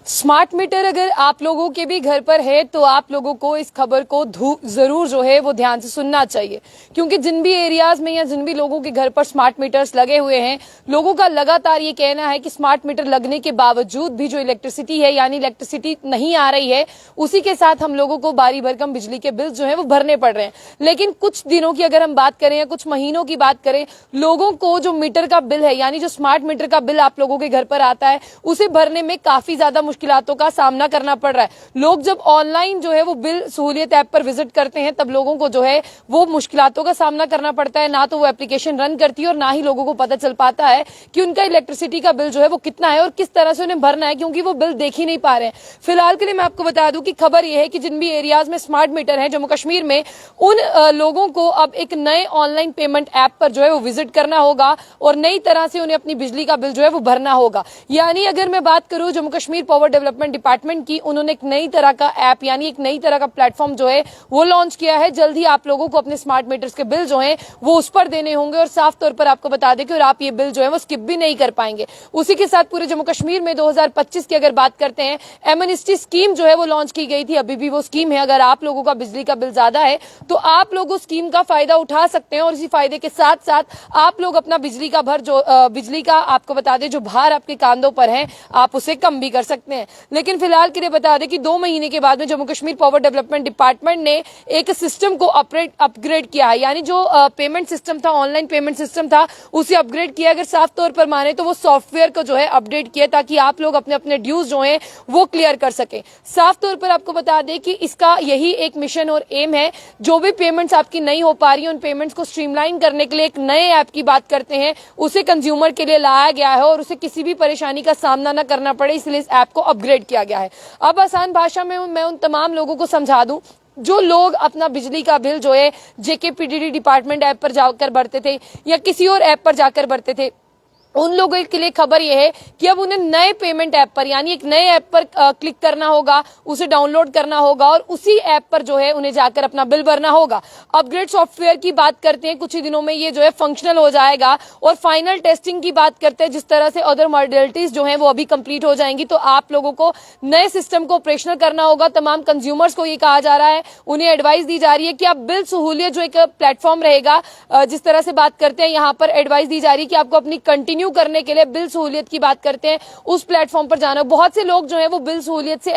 Smart meter अगर आप लोगों के भी घर पर है तो आप लोगों को इस खबर को जरूर जो है वो ध्यान से सुनना चाहिए, क्योंकि जिन भी एरियाज में या जिन भी लोगों के घर पर स्मार्ट मीटर्स लगे हुए हैं, लोगों का लगातार ये कहना है कि स्मार्ट मीटर लगने के बावजूद भी जो इलेक्ट्रिसिटी है यानी इलेक्ट्रिसिटी नहीं आ रही है, उसी के साथ हम लोगों को भारी भरकम बिजली के बिल जो है वो भरने पड़ रहे हैं। लेकिन कुछ दिनों की अगर हम बात करें या कुछ महीनों की बात करें, लोगों को जो मीटर का बिल है यानी जो स्मार्ट मीटर का बिल आप लोगों के घर पर आता है, उसे भरने में काफी ज्यादा मुश्किलातों का सामना करना पड़ रहा है। लोग जब ऑनलाइन जो है वो बिल सहूलियत ऐप पर विजिट करते हैं, तब लोगों को जो है वो मुश्किलातों का सामना करना पड़ता है। ना तो वो एप्लीकेशन रन करती है और ना ही लोगों को पता चल पाता है कि उनका इलेक्ट्रिसिटी का बिल जो है वो कितना है और किस तरह से उन्हें भरना है, क्योंकि वो बिल देख ही नहीं पा रहे हैं। फिलहाल के लिए मैं आपको बता दूं कि खबर यह है कि जिन भी एरियाज में स्मार्ट मीटर है जम्मू कश्मीर में, उन लोगों को अब एक नए ऑनलाइन पेमेंट ऐप पर जो है वो विजिट करना होगा और नई तरह से उन्हें अपनी बिजली का बिल जो है वो भरना होगा। यानी अगर मैं बात करूं Jammu Kashmir power development department की, उन्होंने एक नई तरह का ऐप यानी एक नई तरह का प्लेटफॉर्म जो है वो लॉन्च किया है। जल्द ही आप लोगों को अपने स्मार्ट मीटर्स के बिल जो हैं वो उस पर देने होंगे और साफ तौर पर आपको बता दें कि और आप ये बिल जो है वो स्किप भी नहीं कर पाएंगे। उसी के साथ पूरे जम्मू कश्मीर में 2025 की अगर बात करते हैं, एमनेस्टी स्कीम जो है वो लॉन्च की गई थी। अभी भी वो स्कीम है। अगर आप लोगों का बिजली का बिल ज्यादा है तो आप लोग उस स्कीम का फायदा उठा सकते हैं और इसी फायदे के साथ साथ आप लोग अपना बिजली का बिजली का आपको बता दें जो भार आपके कांधों पर है, आप उसे कम भी कर सकते हैं। लेकिन फिलहाल के लिए बता दें कि 2 महीने के बाद में Jammu Kashmir power development department ने एक सिस्टम को अपग्रेड किया है, यानी जो पेमेंट सिस्टम था, ऑनलाइन पेमेंट सिस्टम था, उसे अपग्रेड किया। अगर साफ तौर पर माने तो वो सॉफ्टवेयर को जो है अपडेट किया ताकि आप लोग अपने अपने ड्यूज जो है वो क्लियर कर सके। साफ तौर पर आपको बता दें कि इसका यही एक मिशन और एम है। जो भी पेमेंट्स आपकी नहीं हो पा रही है, उन पेमेंट्स को स्ट्रीमलाइन करने के लिए एक नए ऐप की बात करते हैं, उसे कंज्यूमर के लिए लाया गया है और उसे किसी भी परेशानी का सामना न करना पड़े, इसलिए इस ऐप को अपग्रेड किया गया है। अब आसान भाषा में मैं उन तमाम लोगों को समझा दूं जो लोग अपना बिजली का बिल जो है जेकेपीडीडी डिपार्टमेंट ऐप पर जाकर भरते थे या किसी और ऐप पर जाकर भरते थे, उन लोगों के लिए खबर यह है कि अब उन्हें नए पेमेंट ऐप पर यानी एक नए ऐप पर क्लिक करना होगा, उसे डाउनलोड करना होगा और उसी ऐप पर जो है उन्हें जाकर अपना बिल भरना होगा। अपग्रेड सॉफ्टवेयर की बात करते हैं, कुछ ही दिनों में ये जो है फंक्शनल हो जाएगा और फाइनल टेस्टिंग की बात करते हैं, जिस तरह से अदर मॉडलिटीज जो है वो अभी कंप्लीट हो जाएंगी, तो आप लोगों को नए सिस्टम को ऑपरेशनल करना होगा। तमाम कंज्यूमर्स को ये कहा जा रहा है, उन्हें एडवाइस दी जा रही है कि आप बिल सहूलियत जो एक प्लेटफॉर्म रहेगा, जिस तरह से बात करते हैं यहाँ पर एडवाइस दी जा रही है कि आपको अपनी कंटिन्यू करने के लिए बिल सहूलियत की बात करते हैं उस प्लेटफॉर्म पर जाना। बहुत से लोग जो है वो बिल सहूलियत से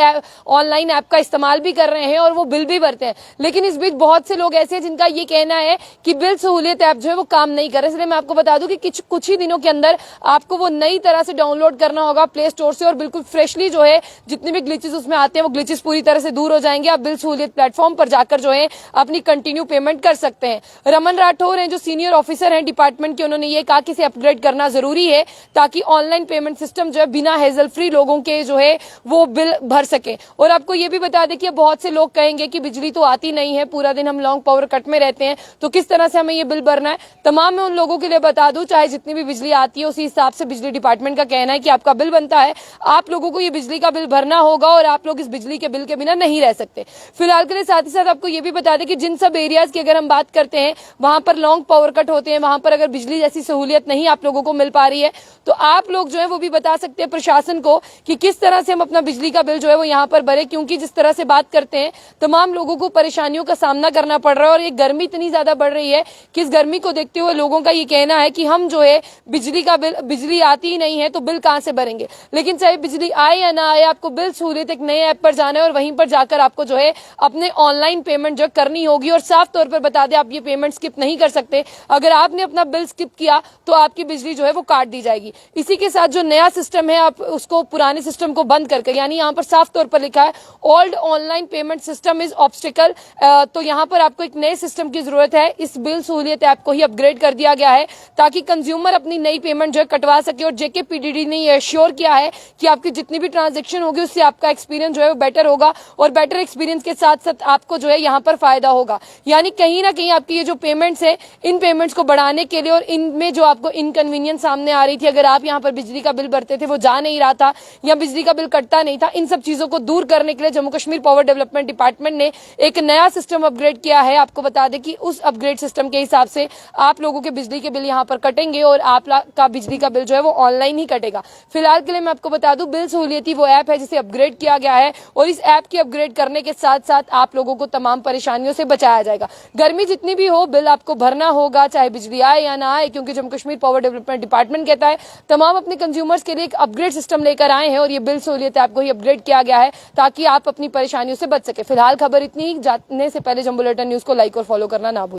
ऑनलाइन ऐप का इस्तेमाल भी कर रहे हैं और वो बिल भी भरते हैं, लेकिन इस बीच बहुत से लोग ऐसे हैं जिनका ये कहना है कि बिल सहूलियत ऐप जो है वो काम नहीं कर रहे। इसलिए मैं आपको बता दूं कि कुछ ही दिनों के अंदर आपको वो नई तरह से डाउनलोड करना होगा प्ले स्टोर से और बिल्कुल फ्रेशली जो है जितने भी ग्लिचेस उसमें आते हैं वो ग्लिचेस पूरी तरह से दूर हो जाएंगे। आप बिल सहूलियत प्लेटफॉर्म पर जाकर जो है अपनी कंटिन्यू पेमेंट कर सकते हैं। रमन राठौर हैं जो सीनियर ऑफिसर हैं डिपार्टमेंट के, उन्होंने ये कहा कि इसे अपग्रेड करना जरूरी है ताकि ऑनलाइन पेमेंट सिस्टम जो है बिना हेजल फ्री लोगों के जो है वो बिल भर सके। और आपको ये भी बता दें कि बहुत से लोग कहेंगे कि बिजली तो आती नहीं है, पूरा दिन हम लॉन्ग पावर कट में रहते हैं, तो किस तरह से हमें ये बिल भरना है। तमाम मैं उन लोगों के लिए बता दूं, चाहे जितनी भी बिजली आती है उसी हिसाब से बिजली डिपार्टमेंट का कहना है कि आपका बिल बनता है, आप लोगों को ये बिजली का बिल भरना होगा और आप लोग इस बिजली के बिल के बिना नहीं रह सकते। फिलहाल के लिए साथ ही साथ आपको ये भी बता दें कि जिन सब एरियाज की अगर हम बात करते हैं वहां पर लॉन्ग पावर कट होते हैं, वहां पर अगर बिजली जैसी सहूलियत नहीं आप लोगों को मिल पा रही है, तो आप लोग जो है वो भी बता सकते हैं प्रशासन को कि किस तरह से हम अपना बिजली का बिल जो है वो यहाँ पर भरे, क्योंकि जिस तरह से बात करते हैं तमाम लोगों को परेशानियों का सामना करना पड़ रहा है और ये गर्मी इतनी ज्यादा बढ़ रही है कि इस गर्मी को देखते हुए लोगों का ये कहना है कि हम जो है बिजली आती ही नहीं है तो बिल कहां से भरेंगे। लेकिन चाहे बिजली आए या ना आए, आपको बिल सहूलियत एक नए ऐप पर जाना है और वहीं पर जाकर आपको जो है अपने ऑनलाइन पेमेंट जो करनी होगी। और साफ तौर पर बता दें, आप ये पेमेंट स्किप नहीं कर सकते। अगर आपने अपना बिल स्किप किया तो आपकी बिजली जो है वो काट दी जाएगी। इसी के साथ जो नया सिस्टम है आप उसको पुराने सिस्टम को बंद करके, यानी यहाँ पर साफ तौर पर लिखा है old online payment system is obstacle, तो यहाँ पर आपको एक नए सिस्टम की जरूरत है। इस बिल सहूलियत ऐप को ही अपग्रेड कर दिया गया है ताकि कंज्यूमर अपनी नई पेमेंट जो है कटवा सके। और जेकेपीडीडी ने यह एश्योर किया है कि आपकी जितनी भी ट्रांजेक्शन होगी उससे आपका एक्सपीरियंस जो है वो बेटर होगा और बेटर एक्सपीरियंस के साथ साथ आपको जो है यहाँ पर फायदा होगा। यानी कहीं ना कहीं आपकी ये जो पेमेंट्स है, इन पेमेंट्स को बढ़ाने के लिए और इनमें जो आपको इनकन्वीनियंस सामने सामने आ रही थी, अगर आप यहाँ पर बिजली का बिल भरते थे वो जा नहीं रहा था या बिजली का बिल कटता नहीं था, इन सब चीजों को दूर करने के लिए Jammu Kashmir power development department ने एक नया सिस्टम अपग्रेड किया है। आपको बता दें कि उस अपग्रेड सिस्टम के हिसाब से आप लोगों के बिजली के बिल यहाँ पर कटेंगे और आपका बिजली का बिल जो है वो ऑनलाइन ही कटेगा। फिलहाल के लिए मैं आपको बता दूं, बिल सहूलियती वो ऐप है जिसे अपग्रेड किया गया है और इस ऐप की अपग्रेड करने के साथ साथ आप लोगों को तमाम परेशानियों से बचाया जाएगा। गर्मी जितनी भी हो, बिल आपको भरना होगा, चाहे बिजली आए या ना आए, क्योंकि Jammu Kashmir power development department कहता है तमाम अपने कंज्यूमर्स के लिए एक अपग्रेड सिस्टम लेकर आए हैं और ये बिल सहूलियत ऐप को ही अपग्रेड किया गया है ताकि आप अपनी परेशानियों से बच सके। फिलहाल खबर इतनी, जानने से पहले जम्मू बुलेटिन न्यूज को लाइक और फॉलो करना ना भूलें।